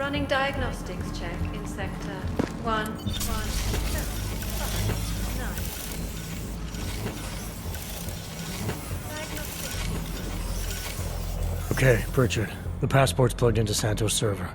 Running diagnostics check in sector 11759. Okay, Pritchard. The passport's plugged into Santos' server.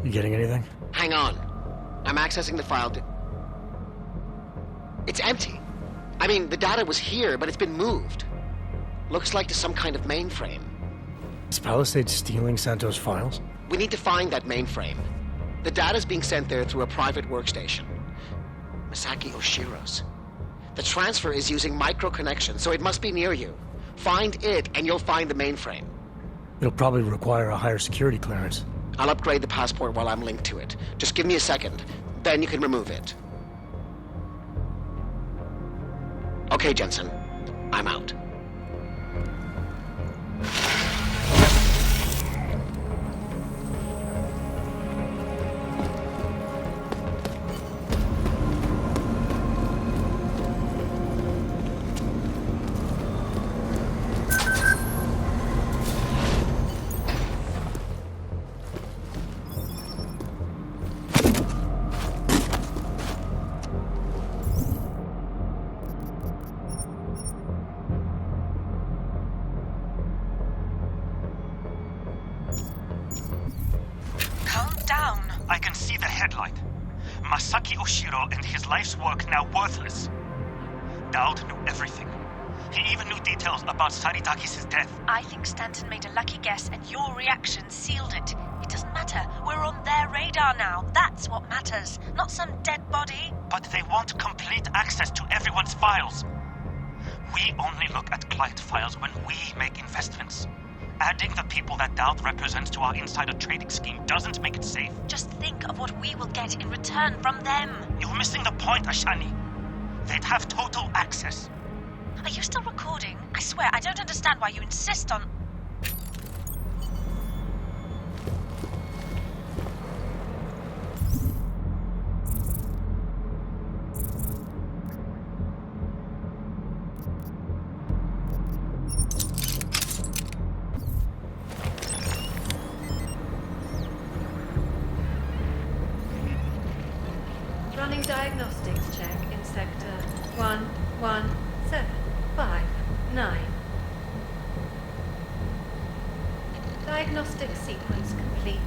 You getting anything? Hang on. I'm accessing the file. It's empty. I mean, the data was here, but it's been moved. Looks like to some kind of mainframe. Is Palisade stealing Santos' files? We need to find that mainframe. The data's being sent there through a private workstation. Masaki Oshiro's. The transfer is using micro-connection, so it must be near you. Find it, and you'll find the mainframe. It'll probably require a higher security clearance. I'll upgrade the passport while I'm linked to it. Just give me a second, then you can remove it. Okay, Jensen. I'm out. I can see the headlight. Masaki Oshiro and his life's work now worthless. Dowd knew everything. He even knew details about Saritakis' death. I think Stanton made a lucky guess and your reaction sealed it. It doesn't matter. We're on their radar now. That's what matters, not some dead body. But they want complete access to everyone's files. We only look at client files when we make investments. Adding the people that Dowd represents to our insider trading scheme doesn't make it safe. Just think of what we will get in return from them. You're missing the point, Ashani. They'd have total access. Are you still recording? I swear, I don't understand why you insist on... Running diagnostics check in sector 11759. Diagnostic sequence complete.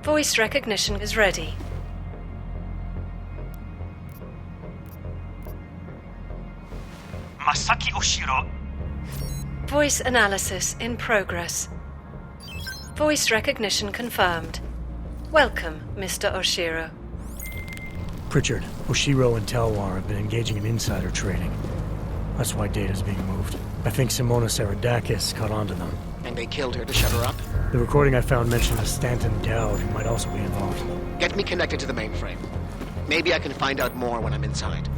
Voice recognition is ready. Masaki Oshiro. Voice analysis in progress. Voice recognition confirmed. Welcome, Mr. Oshiro. Pritchard, Oshiro and Talwar have been engaging in insider trading. That's why data's being moved. I think Simona Saradakis caught on to them. And they killed her to shut her up? The recording I found mentioned a Stanton Dowd who might also be involved. Get me connected to the mainframe. Maybe I can find out more when I'm inside.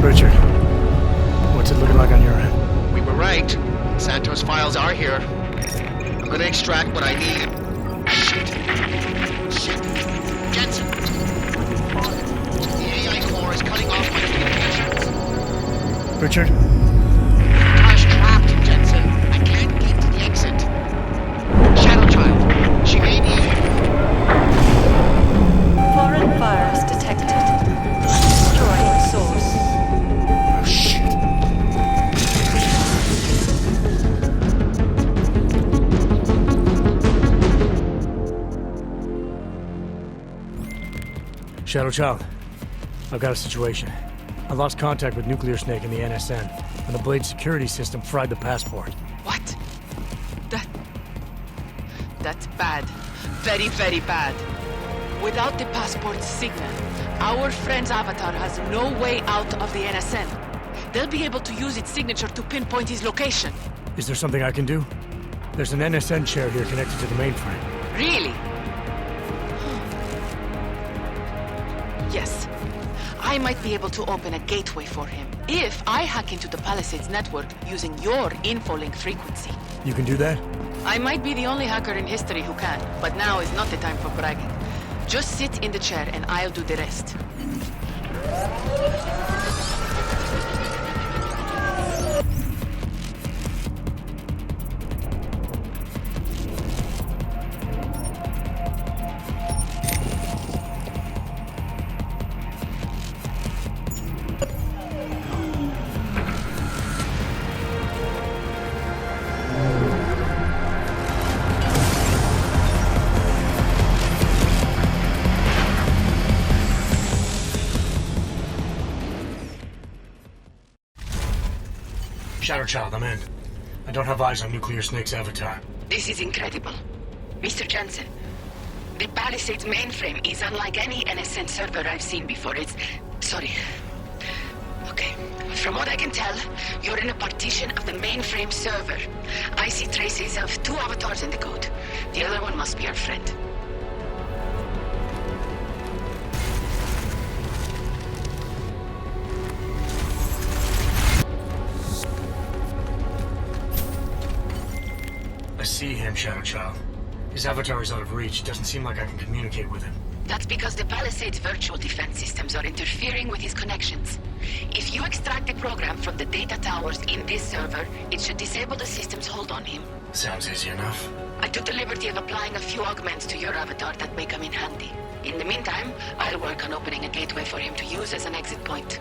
Richard, what's it looking like on your end? We were right. Santos' files are here. I'm gonna extract what I need. Shit. Jensen! The AI core is cutting off my communications. Richard? Tash trapped, Jensen. I can't get to the exit. Shadow Child. She may be... Foreign virus detected. Destroying source. Oh, shit. Shadow Child, I've got a situation. I lost contact with Nuclear Snake and the NSN, and the Blade security system fried the passport. What? That's bad. Very, very bad. Without the passport's signal, our friend's avatar has no way out of the NSN. They'll be able to use its signature to pinpoint his location. Is there something I can do? There's an NSN chair here connected to the mainframe. Really? Yes. I might be able to open a gateway for him if I hack into the Palisades network using your infolink frequency. You can do that? I might be the only hacker in history who can, but now is not the time for bragging. Just sit in the chair and I'll do the rest. Shadow Child, I'm in. I don't have eyes on Nuclear Snake's avatar. This is incredible. Mr. Jensen, the Palisades mainframe is unlike any NSN server I've seen before. Sorry. Okay. From what I can tell, you're in a partition of the mainframe server. I see traces of 2 avatars in the code. The other one must be our friend. I see him, Shadow Child. His avatar is out of reach. Doesn't seem like I can communicate with him. That's because the Palisades virtual defense systems are interfering with his connections. If you extract the program from the data towers in this server, it should disable the system's hold on him. Sounds easy enough. I took the liberty of applying a few augments to your avatar that may come in handy. In the meantime, I'll work on opening a gateway for him to use as an exit point.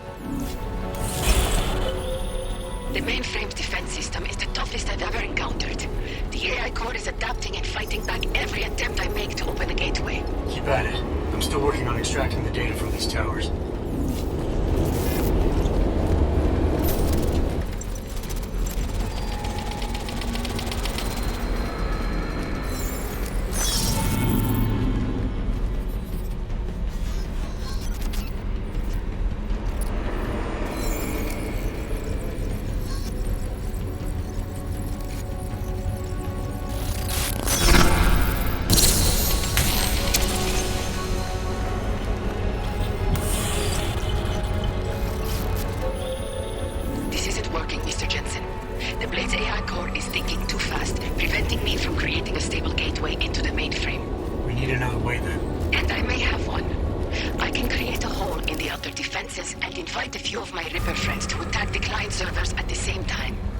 The mainframe's defense system is the toughest I've ever encountered. The AI core is adapting and fighting back every attempt I make to open a gateway. Keep at it. I'm still working on extracting the data from these towers.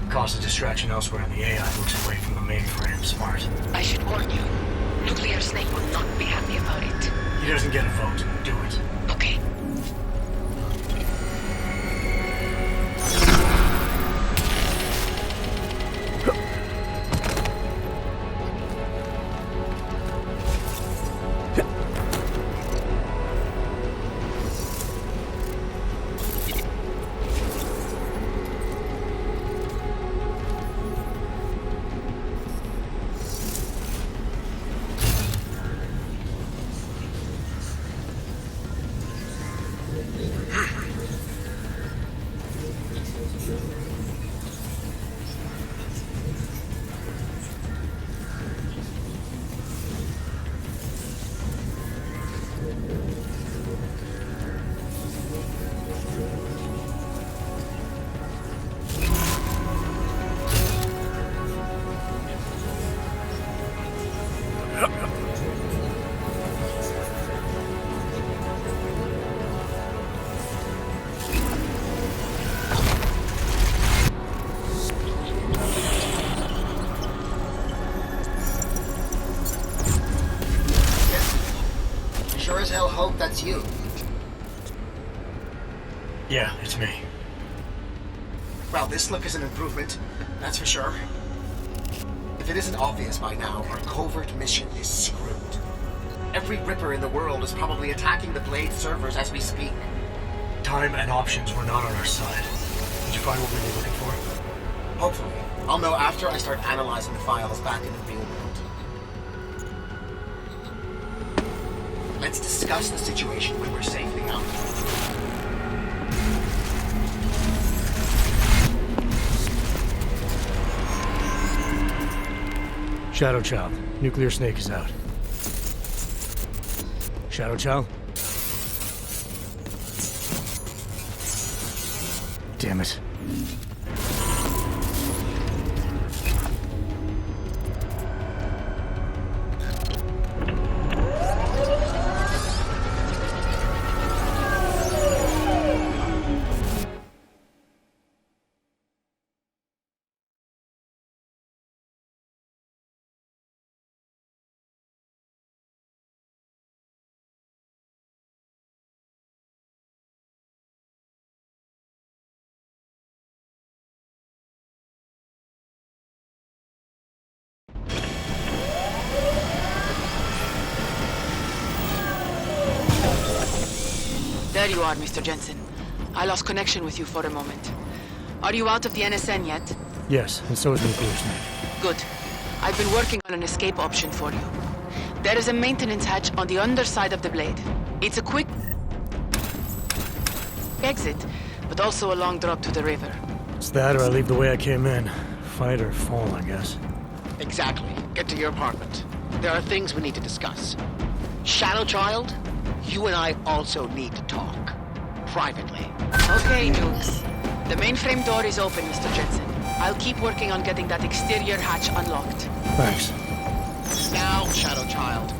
Cause a distraction elsewhere and the AI looks away from the mainframe. Smart. I should warn you. Nuclear Snake will not be happy about it. He doesn't get a vote. Do it. Okay. Sure as hell hope that's you. Yeah, it's me. Well, this look is an improvement, that's for sure. If it isn't obvious by now, our covert mission is screwed. Every Ripper in the world is probably attacking the Blade servers as we speak. Time and options were not on our side. Did you find what we were looking for? Hopefully. I'll know after I start analyzing the files back in the real world. Let's discuss the situation when we're safely out. Shadow Child, Nuclear Snake is out. Shadow Child? Damn it. There you are, Mr. Jensen. I lost connection with you for a moment. Are you out of the NSN yet? Yes, and so is Nuclear Snake. Good. I've been working on an escape option for you. There is a maintenance hatch on the underside of the blade. It's a quick exit, but also a long drop to the river. It's that or I leave the way I came in. Fight or fall, I guess. Exactly. Get to your apartment. There are things we need to discuss. Shadow Child, you and I also need to talk. Privately. Okay, Nukes. The mainframe door is open, Mr. Jensen. I'll keep working on getting that exterior hatch unlocked. Thanks. Now, Shadow Child.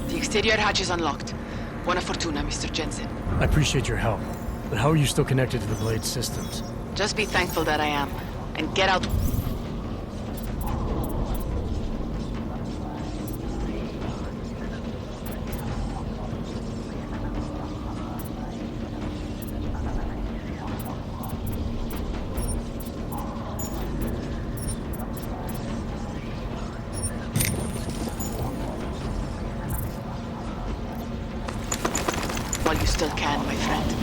The exterior hatch is unlocked. Buona fortuna, Mr. Jensen. I appreciate your help, but how are you still connected to the Blade systems? Just be thankful that I am. And get out. While you still can, my friend.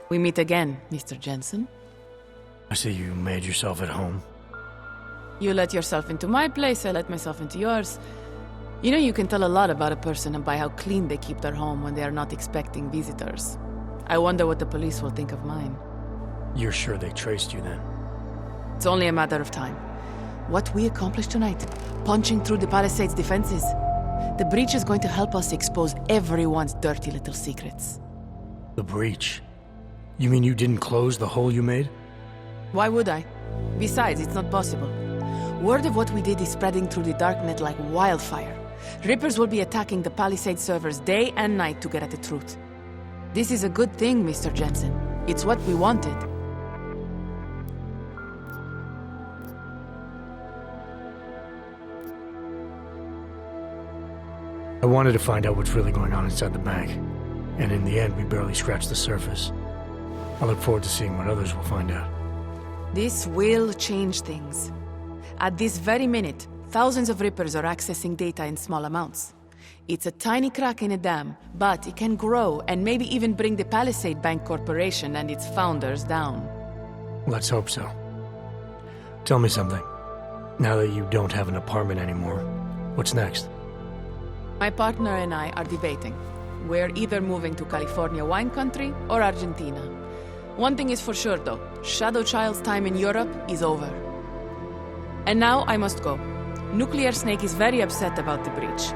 We meet again, Mr. Jensen. I see you made yourself at home. You let yourself into my place, I let myself into yours. You know, you can tell a lot about a person by how clean they keep their home when they are not expecting visitors. I wonder what the police will think of mine. You're sure they traced you then? It's only a matter of time. What we accomplished tonight, punching through the Palisades' defenses, the breach is going to help us expose everyone's dirty little secrets. The breach? You mean you didn't close the hole you made? Why would I? Besides, it's not possible. Word of what we did is spreading through the darknet like wildfire. Rippers will be attacking the Palisade servers day and night to get at the truth. This is a good thing, Mr. Jensen. It's what we wanted. I wanted to find out what's really going on inside the bank. And in the end, we barely scratched the surface. I look forward to seeing what others will find out. This will change things. At this very minute, thousands of Rippers are accessing data in small amounts. It's a tiny crack in a dam, but it can grow and maybe even bring the Palisade Bank Corporation and its founders down. Let's hope so. Tell me something. Now that you don't have an apartment anymore, what's next? My partner and I are debating. We're either moving to California wine country or Argentina. One thing is for sure though, Shadow Child's time in Europe is over. And now I must go. Nuclear Snake is very upset about the breach.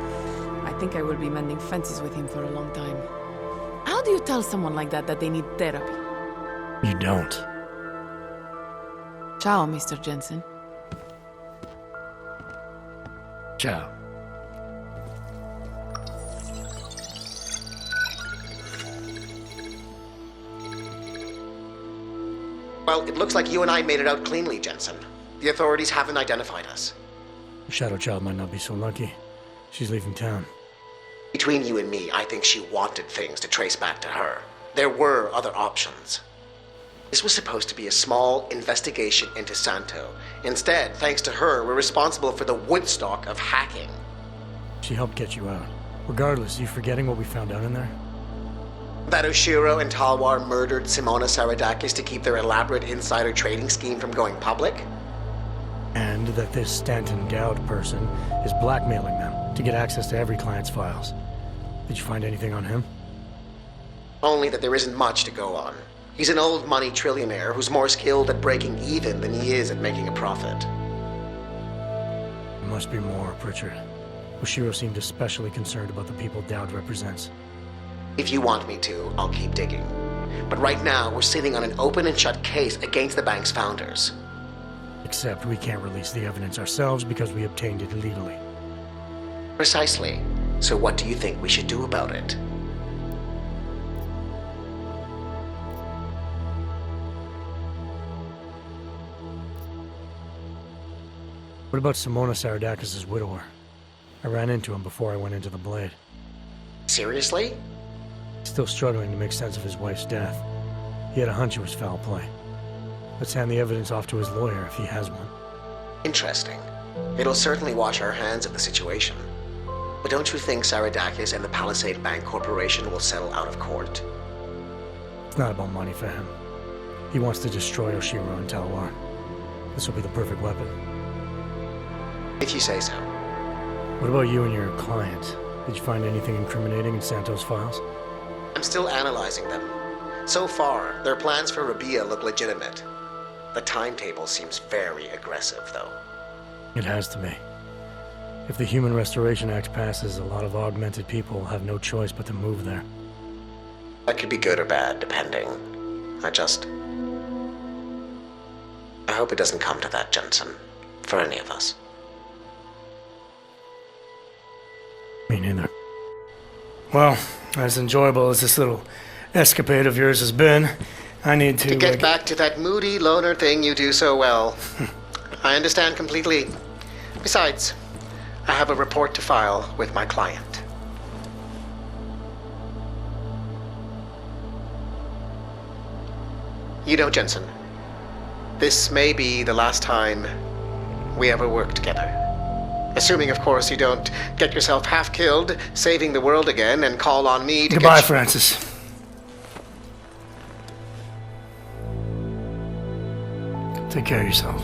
I think I will be mending fences with him for a long time. How do you tell someone like that they need therapy? You don't. Ciao, Mr. Jensen. Ciao. Well, it looks like you and I made it out cleanly, Jensen. The authorities haven't identified us. Shadow Child might not be so lucky. She's leaving town. Between you and me, I think she wanted things to trace back to her. There were other options. This was supposed to be a small investigation into Santo. Instead, thanks to her, we're responsible for the Woodstock of hacking. She helped get you out. Regardless, you forgetting what we found out in there? That Oshiro and Talwar murdered Simona Saradakis to keep their elaborate insider trading scheme from going public? And that this Stanton Dowd person is blackmailing them to get access to every client's files. Did you find anything on him? Only that there isn't much to go on. He's an old money trillionaire who's more skilled at breaking even than he is at making a profit. There must be more, Pritchard. Oshiro seemed especially concerned about the people Dowd represents. If you want me to, I'll keep digging. But right now, we're sitting on an open and shut case against the bank's founders. Except we can't release the evidence ourselves because we obtained it illegally. Precisely. So what do you think we should do about it? What about Simona Saradakis' widower? I ran into him before I went into the Blade. Seriously? Still struggling to make sense of his wife's death. He had a hunch it was foul play. Let's hand the evidence off to his lawyer if he has one. Interesting. It'll certainly wash our hands of the situation. But don't you think Saradakis and the Palisade Bank Corporation will settle out of court? It's not about money for him. He wants to destroy Oshiro and Talwar. This will be the perfect weapon. If you say so. What about you and your client? Did you find anything incriminating in Santo's files? I'm still analyzing them. So far, their plans for Rabia look legitimate. The timetable seems very aggressive, though. It has to be. If the Human Restoration Act passes, a lot of augmented people will have no choice but to move there. That could be good or bad, depending. I hope it doesn't come to that, Jensen. For any of us. Me neither. Well, as enjoyable as this little escapade of yours has been, I need to... To get back to that moody loner thing you do so well. I understand completely. Besides, I have a report to file with my client. You know, Jensen, this may be the last time we ever work together. Assuming, of course, you don't get yourself half killed, saving the world again, and call on me to Goodbye, Francis. Take care of yourself.